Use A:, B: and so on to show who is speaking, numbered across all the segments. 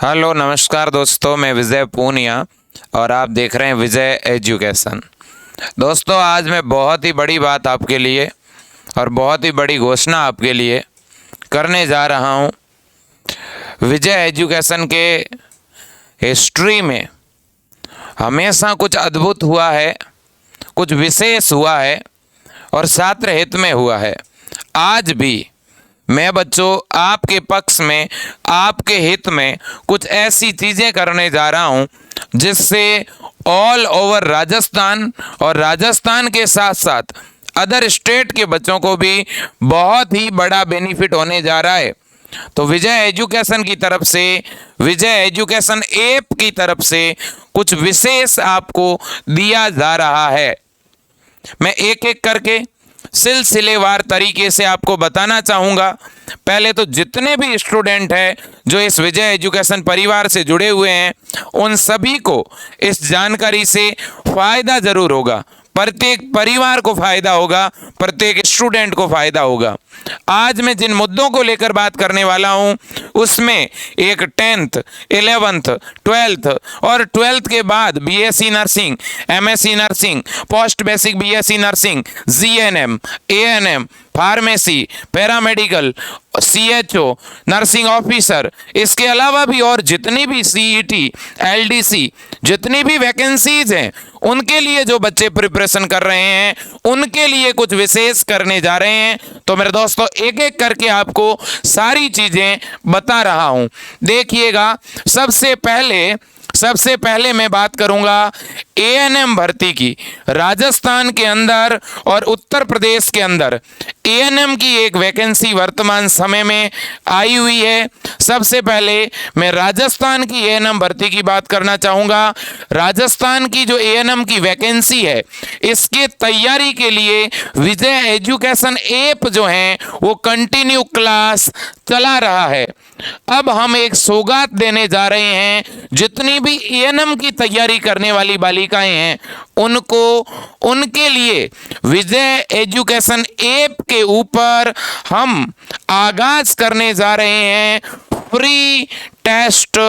A: Hello नमस्कार दोस्तों, मैं विजय पूनिया और आप देख रहे हैं विजय एजुकेशन। दोस्तों, आज मैं बहुत ही बड़ी बात आपके लिए और बहुत ही बड़ी घोषणा आपके लिए करने जा रहा हूं। विजय एजुकेशन के हिस्ट्री में हमेशा कुछ अद्भुत हुआ है, कुछ विशेष हुआ है और छात्र हित में हुआ है। आज भी मैं बच्चों आपके पक्ष में, आपके हित में कुछ ऐसी चीज़ें करने जा रहा हूं जिससे ऑल ओवर राजस्थान और राजस्थान के साथ साथ अदर स्टेट के बच्चों को भी बहुत ही बड़ा बेनिफिट होने जा रहा है। तो विजय एजुकेशन की तरफ से, विजय एजुकेशन ऐप की तरफ से कुछ विशेष आपको दिया जा रहा है। मैं एक एक करके सिलसिलेवार तरीके से आपको बताना चाहूँगा। पहले तो जितने भी स्टूडेंट हैं जो इस विजय एजुकेशन परिवार से जुड़े हुए हैं, उन सभी को इस जानकारी से फ़ायदा ज़रूर होगा। प्रत्येक परिवार को फ़ायदा होगा, प्रत्येक स्टूडेंट को फ़ायदा होगा। आज मैं जिन मुद्दों को लेकर बात करने वाला हूं, उसमें एक 10th, 11th, 12th और 12th के बाद BSc nursing, MSc nursing, post basic BSc nursing, GNM, ANM, pharmacy, paramedical, CHO, nursing officer, इसके अलावा भी और जितनी भी सीईटी, एलडीसी, जितनी भी वैकेंसीज हैं, उनके लिए जो बच्चे प्रिपरेशन कर रहे हैं, उनके लिए कुछ विशेष करने जा रहे हैं। तो मेरे दोस्तों, एक एक करके आपको सारी चीज़ें बता रहा हूं। देखिएगा, सबसे पहले मैं बात करूंगा एएनएम भर्ती की। राजस्थान के अंदर और उत्तर प्रदेश के अंदर एएनएम की एक वैकेंसी वर्तमान समय में आई हुई है। सबसे पहले मैं राजस्थान की एएनएम भर्ती की बात करना चाहूँगा। राजस्थान की जो एएनएम की वैकेंसी है, इसके तैयारी के लिए विजय एजुकेशन ऐप जो है वो कंटिन्यू क्लास चला रहा है। अब हम एक सौगात देने जा रहे हैं, जितनी भी एएनएम की तैयारी करने वाली बालिकाएं हैं उनके लिए विजय एजुकेशन ऐप के ऊपर हम आगाज करने जा रहे हैं फ्री टेस्ट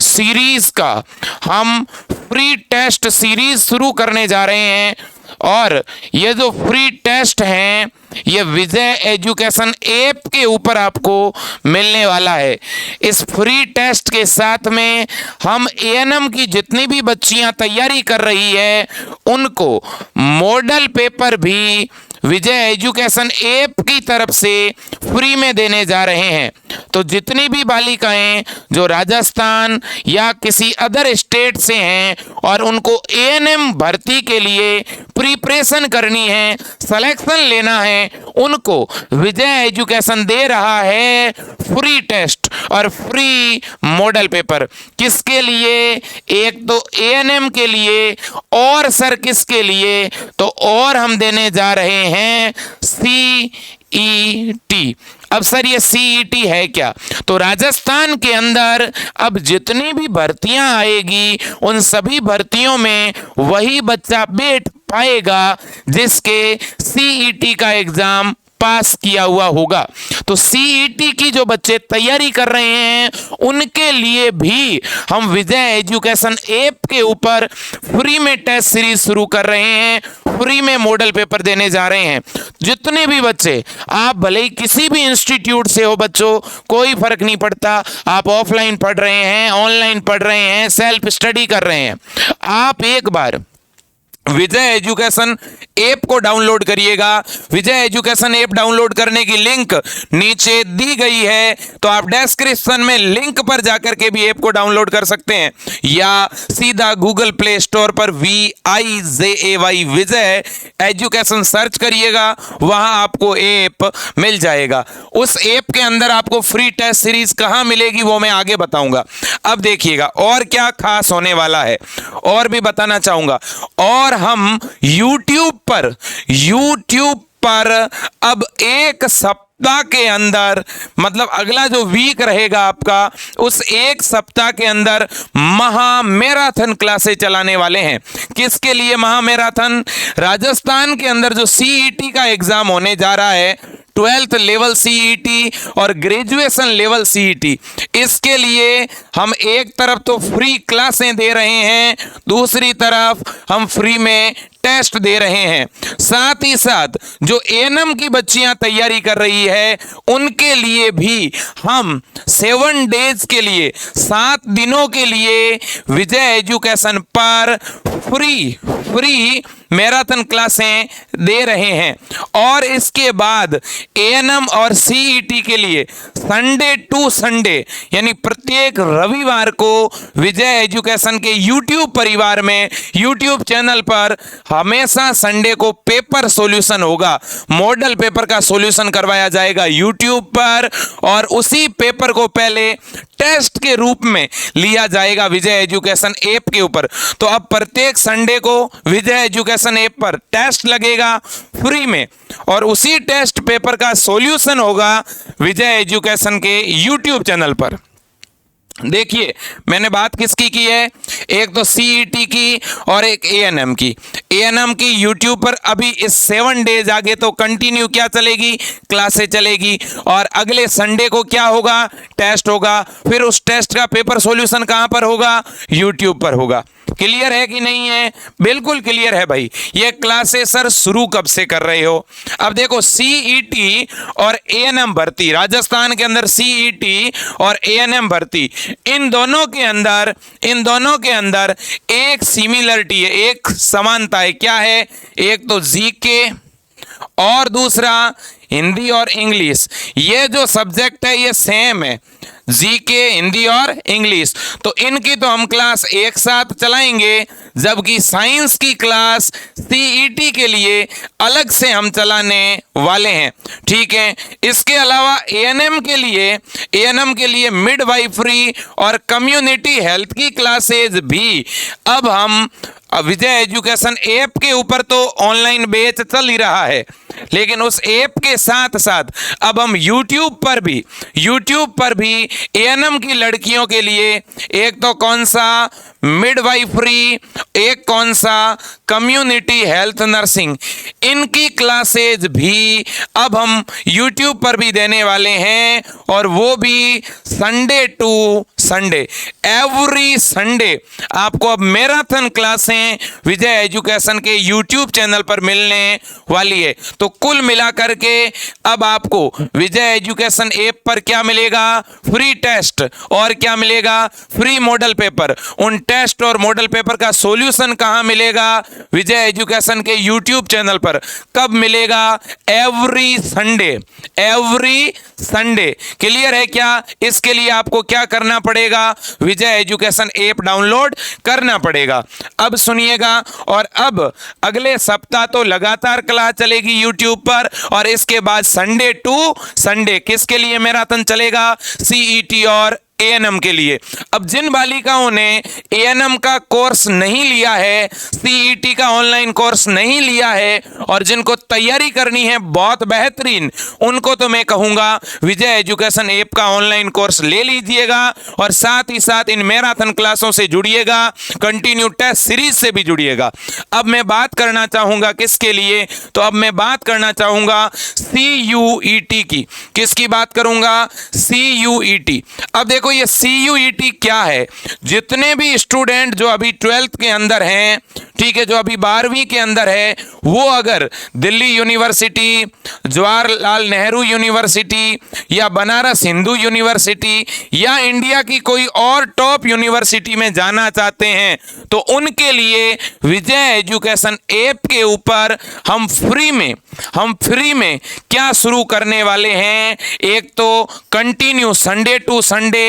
A: सीरीज का। हम फ्री टेस्ट सीरीज शुरू करने जा रहे हैं और ये जो फ्री टेस्ट हैं, ये विजय एजुकेशन ऐप के ऊपर आपको मिलने वाला है। इस फ्री टेस्ट के साथ में हम एएनएम की जितनी भी बच्चियां तैयारी कर रही है, उनको मॉडल पेपर भी विजय एजुकेशन ऐप की तरफ से फ्री में देने जा रहे हैं। तो जितनी भी बालिकाएं जो राजस्थान या किसी अदर स्टेट से हैं और उनको एएनएम भर्ती के लिए प्रिपरेशन करनी है, सिलेक्शन लेना है, उनको विजय एजुकेशन दे रहा है फ्री टेस्ट और फ्री मॉडल पेपर। किसके लिए? एक तो एएनएम के लिए, और सर किसके लिए? तो और हम देने जा रहे हैं सीईटी। अब सर ये सीईटी है क्या? तो राजस्थान के अंदर अब जितनी भी भर्तियां आएगी, उन सभी भर्तियों में वही बच्चा बैठ पाएगा जिसके सीईटी का एग्जाम पास किया हुआ होगा। तो सीईटी की जो बच्चे तैयारी कर रहे हैं, उनके लिए भी हम विजय एजुकेशन ऐप के ऊपर फ्री में टेस्ट सीरीज शुरू कर रहे हैं, फ्री में मॉडल पेपर देने जा रहे हैं। जितने भी बच्चे, आप भले ही किसी भी इंस्टीट्यूट से हो बच्चों, कोई फर्क नहीं पड़ता, आप ऑफलाइन पढ़ रहे हैं, ऑनलाइन पढ़ रहे हैं, सेल्फ स्टडी कर रहे हैं, आप एक बार विजय एजुकेशन ऐप को डाउनलोड करिएगा। विजय एजुकेशन ऐप डाउनलोड करने की लिंक नीचे दी गई है, तो आप डिस्क्रिप्शन में लिंक पर जाकर के भी ऐप को डाउनलोड कर सकते हैं, या सीधा गूगल प्ले स्टोर पर VIJAY विजय एजुकेशन सर्च करिएगा, वहां आपको ऐप मिल जाएगा। उस ऐप के अंदर आपको फ्री टेस्ट सीरीज कहां मिलेगी वो मैं आगे बताऊंगा। अब देखिएगा और क्या खास होने वाला है, और भी बताना चाहूंगा। और हम YouTube पर अब एक सप्ताह के अंदर, मतलब अगला जो वीक रहेगा आपका, उस एक सप्ताह के अंदर महा मैराथन क्लासेस चलाने वाले हैं। किसके लिए महा मैराथन? राजस्थान के अंदर जो सीईटी का एग्जाम होने जा रहा है, 12th लेवल सीईटी और ग्रेजुएशन लेवल सीईटी, इसके लिए हम एक तरफ तो फ्री क्लासें दे रहे हैं, दूसरी तरफ हम फ्री में टेस्ट दे रहे हैं। साथ ही साथ जो एएनएम की बच्चियां तैयारी कर रही है उनके लिए भी हम 7 डेज के लिए, 7 दिनों के लिए विजय एजुकेशन पर फ्री मैराथन क्लासें दे रहे हैं। और इसके बाद एएनएम और सीईटी के लिए संडे टू संडे यानी प्रत्येक रविवार को विजय एजुकेशन के यूट्यूब परिवार में, यूट्यूब चैनल पर हमेशा संडे को पेपर सॉल्यूशन होगा। मॉडल पेपर का सॉल्यूशन करवाया जाएगा यूट्यूब पर और उसी पेपर को पहले टेस्ट के रूप में लिया जाएगा विजय एजुकेशन ऐप के ऊपर। तो अब प्रत्येक संडे को विजय एजुकेशन ऐप पर टेस्ट लगेगा फ्री में और उसी टेस्ट पेपर का सॉल्यूशन होगा विजय एजुकेशन के यूट्यूब चैनल पर। देखिए मैंने बात किसकी की है, एक तो सीईटी की और एक एएनएम की। एएनएम की यूट्यूब पर अभी इस 7 डेज आगे तो कंटिन्यू क्या चलेगी, क्लासें चलेगी और अगले संडे को क्या होगा, टेस्ट होगा। फिर उस टेस्ट का पेपर सॉल्यूशन कहां पर होगा, यूट्यूब पर होगा। क्लियर है कि नहीं है? बिल्कुल क्लियर है भाई। ये क्लासेस सर शुरू कब से कर रहे हो? अब देखो सीईटी और एएनएम भर्ती, राजस्थान के अंदर सीईटी और एएनएम भर्ती, इन दोनों के अंदर एक सिमिलरिटी है, एक समानता है। क्या है? एक तो जीके और दूसरा हिंदी और इंग्लिश। ये जो सब्जेक्ट है ये सेम है, जीके, हिंदी और इंग्लिश। तो इनकी तो हम क्लास एक साथ चलाएंगे, जबकि साइंस की क्लास सीईटी के लिए अलग से हम चलाने वाले हैं। ठीक है। इसके अलावा एएनएम के लिए मिडवाइफरी और कम्युनिटी हेल्थ की क्लासेज भी अब हम विजय एजुकेशन ऐप के ऊपर तो ऑनलाइन बैच चल ही रहा है, लेकिन उस ऐप के साथ साथ अब हम यूट्यूब पर भी एएनएम की लड़कियों के लिए एक तो कौन सा मिडवाइफरी, एक कौन सा कम्युनिटी हेल्थ नर्सिंग, इनकी क्लासेज भी अब हम यूट्यूब पर भी देने वाले हैं और वो भी Sunday to Sunday, every Sunday आपको अब मैराथन क्लासें विजय एजुकेशन के यूट्यूब चैनल पर मिलने वाली है। तो कुल मिलाकर के अब आपको विजय एजुकेशन ऐप पर क्या मिलेगा, फ्री टेस्ट और क्या मिलेगा, फ्री मॉडल पेपर। उन टेस्ट और मॉडल पेपर का सॉल्यूशन कहां मिलेगा, विजय एजुकेशन के यूट्यूब चैनल पर। कब मिलेगा, एवरी संडे। क्लियर है क्या? इसके लिए आपको क्या करना पड़ेगा, विजय एजुकेशन ऐप डाउनलोड करना पड़ेगा। अब सुनिएगा, और अब अगले सप्ताह तो लगातार क्लास चलेगी यूट्यूब पर और इसके बाद संडे टू संडे किसके लिए मैराथन चलेगा, सीईटी और एएनएम के लिए। अब जिन बालिकाओं ने एएनएम का कोर्स नहीं लिया है, सीईटी का ऑनलाइन कोर्स नहीं लिया है और जिनको तैयारी करनी है बहुत बेहतरीन, उनको तो मैं कहूंगा विजय एजुकेशन ऐप का ऑनलाइन कोर्स ले लीजिएगा और साथ ही साथ इन मैराथन क्लासों से जुड़िएगा, कंटिन्यू टेस्ट सीरीज से भी जुड़िएगा। अब मैं बात करना चाहूंगा किसके लिए, तो अब मैं बात करना चाहूंगा सीयूईटी की। किसकी बात करूंगा, सीयूईटी। अब देखो ये सीयूईटी क्या है, जितने भी स्टूडेंट जो अभी 12th के अंदर हैं, ठीक है, जो अभी 12वीं के अंदर है, वो अगर दिल्ली यूनिवर्सिटी, जवाहरलाल नेहरू यूनिवर्सिटी या बनारस हिंदू यूनिवर्सिटी या इंडिया की कोई और टॉप यूनिवर्सिटी में जाना चाहते हैं तो उनके लिए विजय एजुकेशन ऐप के ऊपर हम फ्री में क्या शुरू करने वाले हैं, एक तो continue Sunday to Sunday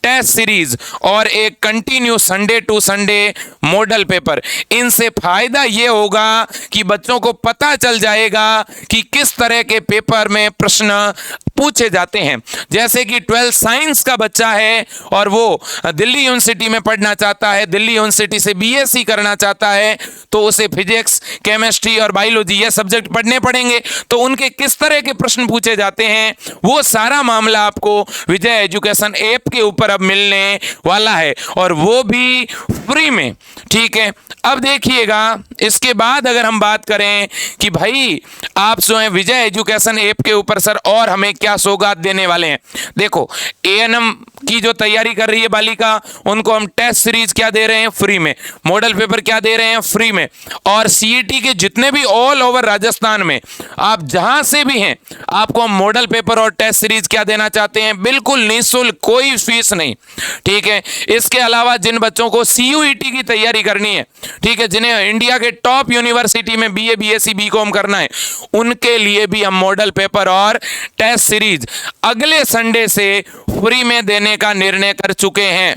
A: test series और एक continue Sunday to Sunday model paper. इनसे फायदा ये होगा कि बच्चों को पता चल जाएगा कि किस तरह के पेपर में प्रश्न पूछे जाते हैं। जैसे कि 12th साइंस का बच्चा है और वो दिल्ली यूनिवर्सिटी में पढ़ना चाहता है, दिल्ली यूनिवर्सिटी से बीएससी करना चाहता है, तो उसे फिजिक्स, केमिस्ट्री और बायोलॉजी ये सब्जेक्ट पढ़ने पड़ेंगे। तो उनके किस तरह के प्रश्न पूछे जाते हैं, वो सारा मामला आपको विजय एजुकेशन ऐप के ऊपर अब मिलने वाला है, और वो भी फ्री में। ठीक है, अब देखिएगा इसके बाद अगर हम बात करें कि भाई आप जो है विजय एजुकेशन ऐप के ऊपर सर और हमें क्या सौगात देने वाले हैं। देखो एएनएम की जो तैयारी कर रही है बालिका, उनको हम टेस्ट सीरीज क्या दे रहे हैं, फ्री में। मॉडल पेपर क्या दे रहे हैं, फ्री में। और सीईटी के जितने भी ऑल ओवर राजस्थान में आप जहां से भी हैं, आपको हम मॉडल पेपर और टेस्ट सीरीज क्या देना चाहते हैं, बिल्कुल निःशुल्क, कोई फीस नहीं। ठीक है, इसके अलावा जिन बच्चों को सीयूईटी की तैयारी करनी है, ठीक है, जिन्हें इंडिया के टॉप यूनिवर्सिटी में बीए, बीएससी, बीकॉम करना है, उनके लिए भी हम मॉडल पेपर और टेस्ट सीरीज अगले संडे से फ्री में देने का निर्णय कर चुके हैं।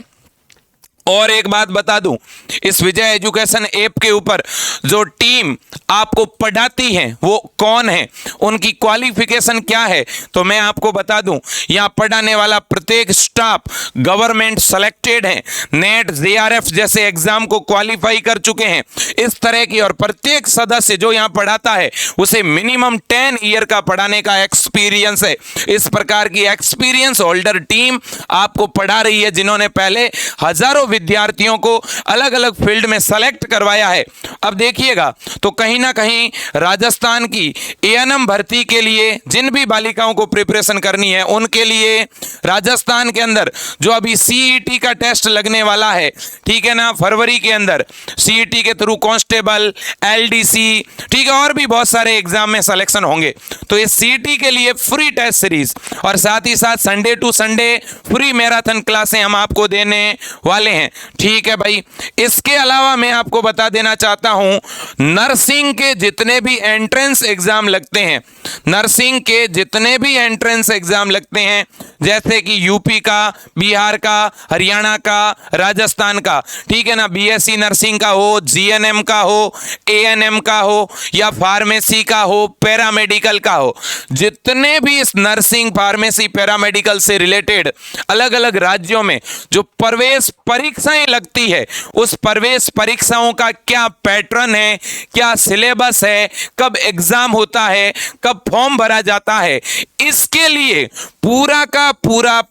A: और एक बात बता दूं, इस विजय एजुकेशन ऐप के ऊपर जो टीम आपको पढ़ाती है वो कौन है, उनकी क्वालिफिकेशन क्या है, तो मैं आपको बता दूं, यहां पढ़ाने वाला प्रत्येक स्टाफ गवर्नमेंट सेलेक्टेड है, नेट, जेआरएफ जैसे एग्जाम को क्वालिफाई कर चुके हैं। इस तरह की, और प्रत्येक सदस्य जो यहां पढ़ाता है उसे मिनिमम 10 ईयर का पढ़ाने का एक्सपीरियंस है। इस प्रकार की एक्सपीरियंस होल्डर टीम आपको पढ़ा रही है, जिन्होंने पहले हजारों विद्यार्थियों को अलग अलग फील्ड में सेलेक्ट करवाया है। अब देखिएगा, तो कहीं ना कहीं राजस्थान की एएनएम भर्ती के लिए जिन भी बालिकाओं को प्रिपरेशन करनी है, उनके लिए राजस्थान के अंदर जो अभी सीईटी का टेस्ट लगने वाला है, ठीक है ना, फरवरी के अंदर सीईटी के थ्रू कांस्टेबल, एलडीसी, ठीक है, और भी बहुत सारे एग्जाम में सिलेक्शन होंगे। तो इस सीईटी के लिए फ्री टेस्ट सीरीज और साथ ही साथ Sunday to Sunday free marathon क्लासें हम आपको देने वाले हैं। ठीक है भाई, इसके अलावा मैं आपको बता देना चाहता हूं, नर्सिंग के जितने भी एंट्रेंस एग्जाम लगते हैं, नर्सिंग के जितने भी एंट्रेंस एग्जाम लगते हैं, जैसे कि यूपी का, बिहार का, हरियाणा का, राजस्थान का, ठीक है ना, बीएससी नर्सिंग का हो, जीएनएम का हो, एएनएम का हो, या फार्मेसी का हो, पैरामेडिकल का हो, जितने भी इस नर्सिंग, फार्मेसी, पैरामेडिकल से रिलेटेड अलग अलग राज्यों में जो प्रवेश परीक्षाएं लगती है, उस प्रवेश परीक्षाओं का क्या पैटर्न है, क्या सिलेबस है, कब एग्जाम होता है, कब फॉर्म भरा जाता है, इसके लिए पूरा का पूरा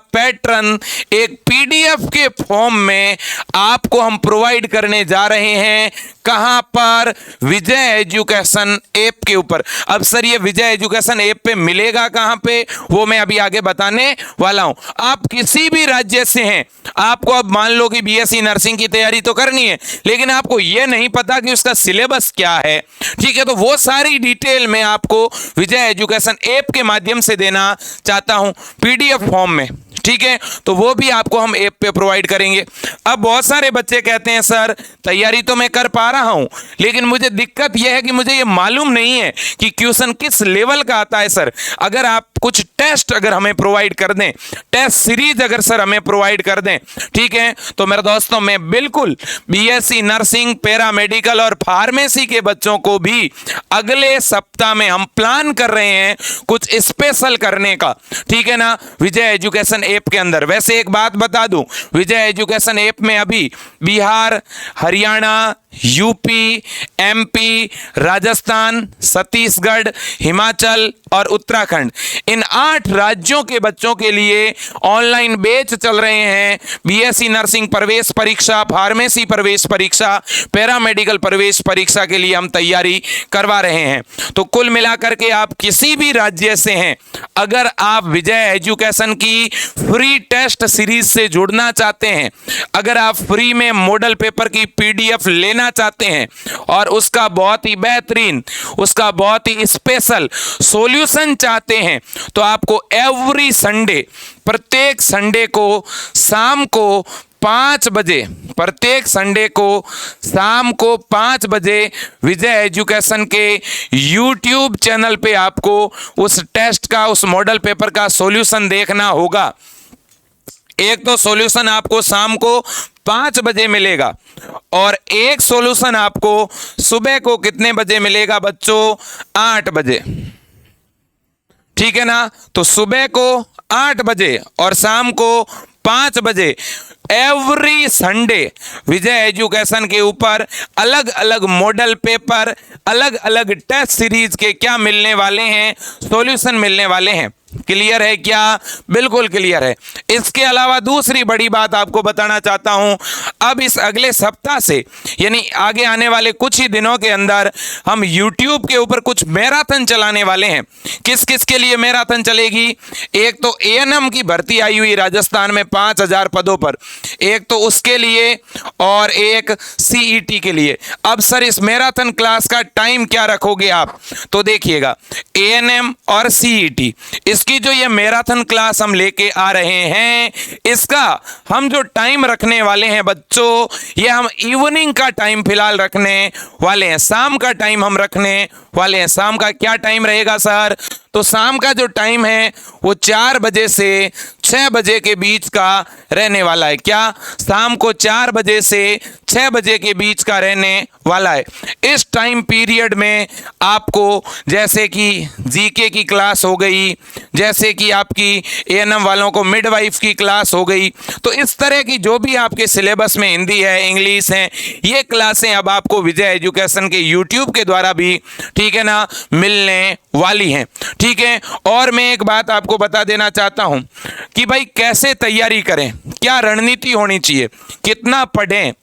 A: पैटर्न एक पीडीएफ के फॉर्म में आपको हम प्रोवाइड करने जा रहे हैं। कहां पर, विजय एजुकेशन ऐप के ऊपर। अब सर ये विजय एजुकेशन ऐप पे मिलेगा कहां पे, वो मैं अभी आगे बताने वाला हूं। आप किसी भी राज्य से हैं, आपको अब मान लो कि बीएससी नर्सिंग की तैयारी तो करनी है, लेकिन आपको यह नहीं पता कि उसका सिलेबस क्या है, ठीक है, तो वो सारी डिटेल मैं आपको विजय एजुकेशन ऐप के माध्यम से देना चाहता हूं पीडीएफ फॉर्म में। ठीक है, तो वो भी आपको हम ऐप पे प्रोवाइड करेंगे। अब बहुत सारे बच्चे कहते हैं सर तैयारी तो मैं कर पा रहा हूं, लेकिन मुझे दिक्कत यह है कि मुझे ये मालूम नहीं है कि क्वेश्चन किस लेवल का आता है। सर अगर आप कुछ टेस्ट अगर हमें प्रोवाइड कर दें, टेस्ट सीरीज अगर सर हमें प्रोवाइड कर दें, ठीक है, तो मेरे दोस्तों मैं बिल्कुल बीएससी नर्सिंग, पैरामेडिकल और फार्मेसी के बच्चों को भी अगले सप्ताह में हम प्लान कर रहे हैं कुछ स्पेशल करने का, ठीक है ना, विजय एजुकेशन ऐप के अंदर। वैसे एक बात बता दूं, विजय एजुकेशन ऐप में अभी बिहार, हरियाणा, यूपी, एमपी, राजस्थान, छत्तीसगढ़, हिमाचल और उत्तराखंड, इन 8 राज्यों के बच्चों के लिए ऑनलाइन बैच चल रहे हैं। बीएससी नर्सिंग प्रवेश परीक्षा, फार्मेसी प्रवेश परीक्षा, पैरामेडिकल प्रवेश परीक्षा के लिए हम तैयारी करवा रहे हैं। तो कुल मिलाकर के आप किसी भी राज्य से हैं, अगर आप विजय एजुकेशन की फ्री टेस्ट सीरीज से जुड़ना चाहते हैं, अगर आप फ्री में मॉडल पेपर की पीडीएफ लेना चाहते हैं और उसका बहुत ही बेहतरीन, उसका बहुत ही स्पेशल सॉल्यूशन चाहते हैं, तो आपको एवरी संडे, प्रत्येक संडे को शाम को 5 बजे, प्रत्येक संडे को शाम को 5 बजे विजय एजुकेशन के यूट्यूब चैनल पे आपको उस टेस्ट का, उस मॉडल पेपर का सॉल्यूशन देखना होगा। एक तो सॉल्यूशन आपको शाम को 5 बजे मिलेगा और एक सॉल्यूशन आपको सुबह को कितने बजे मिलेगा बच्चों, 8 बजे, ठीक है ना। तो सुबह को 8 बजे और शाम को 5 बजे एवरी संडे विजय एजुकेशन के ऊपर अलग अलग मॉडल पेपर, अलग अलग टेस्ट सीरीज के क्या मिलने वाले हैं, सॉल्यूशन मिलने वाले हैं। क्लियर है क्या? बिल्कुल क्लियर है। इसके अलावा दूसरी बड़ी बात आपको बताना चाहता हूं, अब इस अगले सप्ताह से यानी आगे आने वाले कुछ ही दिनों के अंदर हम YouTube के ऊपर कुछ मैराथन चलाने वाले हैं। किस किस के लिए मैराथन चलेगी? एक तो ANM की भर्ती आई हुई राजस्थान में 5000 पदों पर, एक तो उसके लिए और एक CET के लिए। अब सर इस मैराथन क्लास का टाइम क्या रखोगे आप? तो देखिएगा, ANM और CET इसकी जो ये मैराथन क्लास हम लेके आ रहे हैं, इसका हम जो टाइम रखने वाले हैं बच्चों, ये हम इवनिंग का टाइम फिलहाल रखने वाले हैं, शाम का टाइम हम रखने वाले हैं। शाम का क्या टाइम रहेगा सर? तो शाम का जो टाइम है वो 4 बजे से 6 बजे के बीच का रहने वाला है। क्या? शाम को 4 बजे से 6 बजे के बीच का रहने वाला है। इस टाइम पीरियड में आपको जैसे कि GK की क्लास हो गई, जैसे कि आपकी ANM वालों को मिडवाइफ की क्लास हो गई, तो इस तरह की जो भी आपके सिलेबस में हिंदी है, इंग्लिश है, ये क्लासें अब आपको विजय एजुकेशन के YouTube के द्वारा भी, ठीक है ना, मिलने वाली हैं। ठीक है। और मैं एक बात आपको बता देना चाहता हूं कि भाई कैसे तैयारी करें, क्या रणनीति होनी चाहिए, कितना पढ़ें,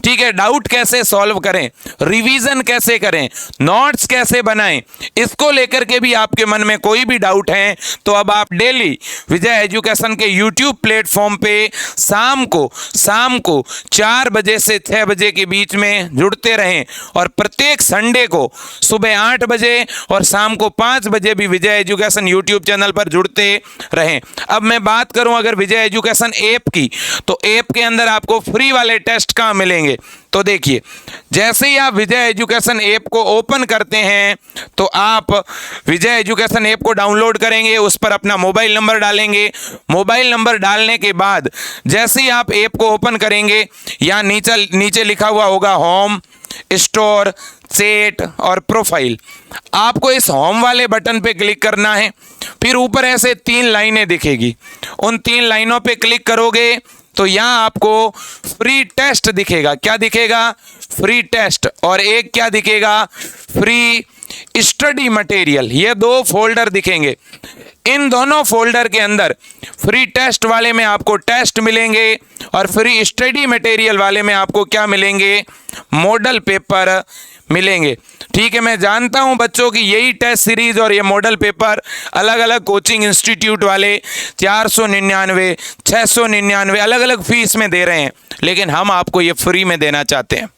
A: ठीक है, डाउट कैसे सॉल्व करें, रिवीजन कैसे करें, नोट्स कैसे बनाएं, इसको लेकर के भी आपके मन में कोई भी डाउट है तो अब आप डेली विजय एजुकेशन के YouTube प्लेटफॉर्म पे शाम को 4 बजे से 6 बजे के बीच में जुड़ते रहें और प्रत्येक संडे को सुबह 8 बजे और शाम को 5 बजे भी विजय एजुकेशन YouTube चैनल पर जुड़ते रहें। अब मैं बात करूं अगर विजय एजुकेशन ऐप की, तो ऐप के अंदर आपको फ्री वाले टेस्ट कहाँ मिलेंगे? तो देखिए, जैसे ही आप विजय एजुकेशन ऐप को ओपन करते हैं तो आप विजय एजुकेशन ऐप को डाउनलोड करेंगे, उस पर अपना मोबाइल नंबर डालेंगे। मोबाइल नंबर डालने के बाद जैसे ही आप ऐप को ओपन करेंगे, यहाँ नीचे लिखा हुआ होगा होम, स्टोर, चैट और प्रोफाइल। आपको इस होम वाले बटन पे क्लिक करना है। फिर ऊपर ऐसे 3 लाइनें दिखेगी, उन 3 लाइनों पे क्लिक करोगे तो यहाँ आपको फ्री टेस्ट दिखेगा। क्या दिखेगा? Free test. और एक क्या दिखेगा? Free study material. ये 2 फोल्डर दिखेंगे। इन दोनों फोल्डर के अंदर फ्री टेस्ट वाले में आपको टेस्ट मिलेंगे और फ्री स्टडी मटेरियल वाले में आपको क्या मिलेंगे? मॉडल पेपर मिलेंगे। ठीक है, मैं जानता हूं बच्चों की यही टेस्ट सीरीज और ये मॉडल पेपर अलग अलग कोचिंग इंस्टीट्यूट वाले 499, 699 अलग अलग फीस में दे रहे हैं, लेकिन हम आपको ये फ्री में देना चाहते हैं।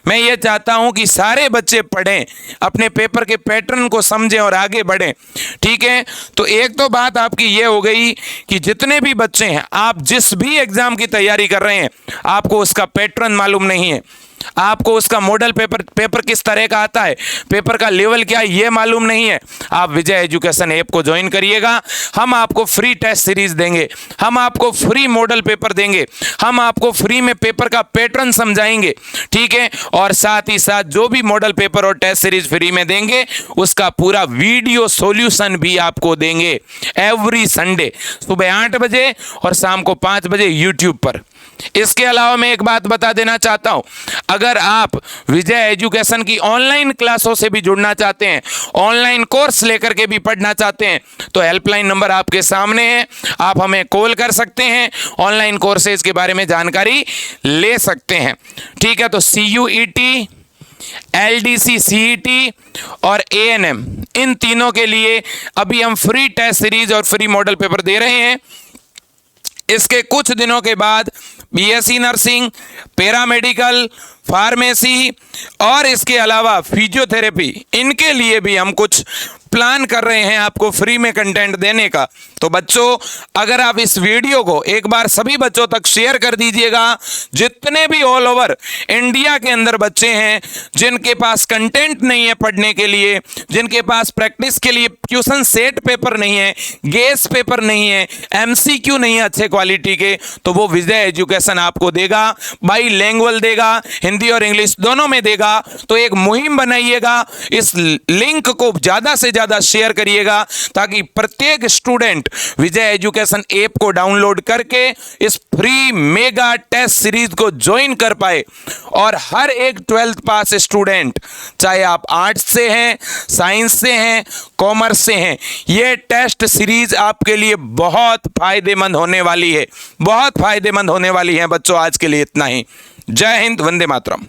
A: मैं ये चाहता हूं कि सारे बच्चे पढ़ें, अपने पेपर के पैटर्न को समझें और आगे बढ़ें। ठीक है, तो एक तो बात आपकी ये हो गई कि जितने भी बच्चे हैं, आप जिस भी एग्जाम की तैयारी कर रहे हैं, आपको उसका पैटर्न मालूम नहीं है, आपको उसका मॉडल पेपर किस तरह का आता है, पेपर का लेवल क्या है, ये मालूम नहीं है, आप विजय एजुकेशन ऐप को ज्वाइन करिएगा। हम आपको फ्री टेस्ट सीरीज देंगे, हम आपको फ्री मॉडल पेपर देंगे, हम आपको फ्री में पेपर का पैटर्न समझाएंगे। ठीक है, और साथ ही साथ जो भी मॉडल पेपर और टेस्ट सीरीज फ्री में देंगे, उसका पूरा वीडियो सॉल्यूशन भी आपको देंगे एवरी संडे सुबह 8 बजे और शाम को 5 बजे यूट्यूब पर। इसके अलावा मैं एक बात बता देना चाहता हूं, अगर आप विजय एजुकेशन की ऑनलाइन क्लासों से भी जुड़ना चाहते हैं, ऑनलाइन कोर्स लेकर के भी पढ़ना चाहते हैं, तो हेल्पलाइन नंबर आपके सामने है, आप हमें कॉल कर सकते हैं, ऑनलाइन कोर्सेज के बारे में जानकारी ले सकते हैं। ठीक है, तो CUET, LDC, CET और ANM, इन तीनों के लिए अभी हम फ्री टेस्ट सीरीज और फ्री मॉडल पेपर दे रहे हैं। इसके कुछ दिनों के बाद BSc नर्सिंग, पैरामेडिकल, फार्मेसी और इसके अलावा फिजियोथेरेपी, इनके लिए भी हम कुछ प्लान कर रहे हैं आपको फ्री में कंटेंट देने का। तो बच्चों, अगर आप इस वीडियो को एक बार सभी बच्चों तक शेयर कर दीजिएगा, जितने भी ऑल ओवर इंडिया के अंदर बच्चे हैं जिनके पास कंटेंट नहीं है पढ़ने के लिए, जिनके पास प्रैक्टिस के लिए क्वेश्चन सेट पेपर नहीं है, गेस पेपर नहीं है, MCQ नहीं है अच्छे क्वालिटी के, तो वो विजय एजुकेशन आपको देगा, बाई लैंग्वेज देगा, हिंदी और इंग्लिश दोनों में देगा। तो एक मुहिम बनाइएगा, इस लिंक को ज़्यादा से ज़्यादा शेयर करिएगा ताकि प्रत्येक स्टूडेंट विजय एजुकेशन ऐप को डाउनलोड करके इस फ्री मेगा टेस्ट सीरीज को ज्वाइन कर पाए और हर एक 12th पास स्टूडेंट, चाहे आप आर्ट्स से हैं, साइंस से हैं, कॉमर्स से हैं, ये टेस्ट सीरीज आपके लिए बहुत फायदेमंद होने वाली है, बहुत फायदेमंद होने वाली है बच्चों। आज के लिए इतना ही। जय हिंद, वंदे मातरम।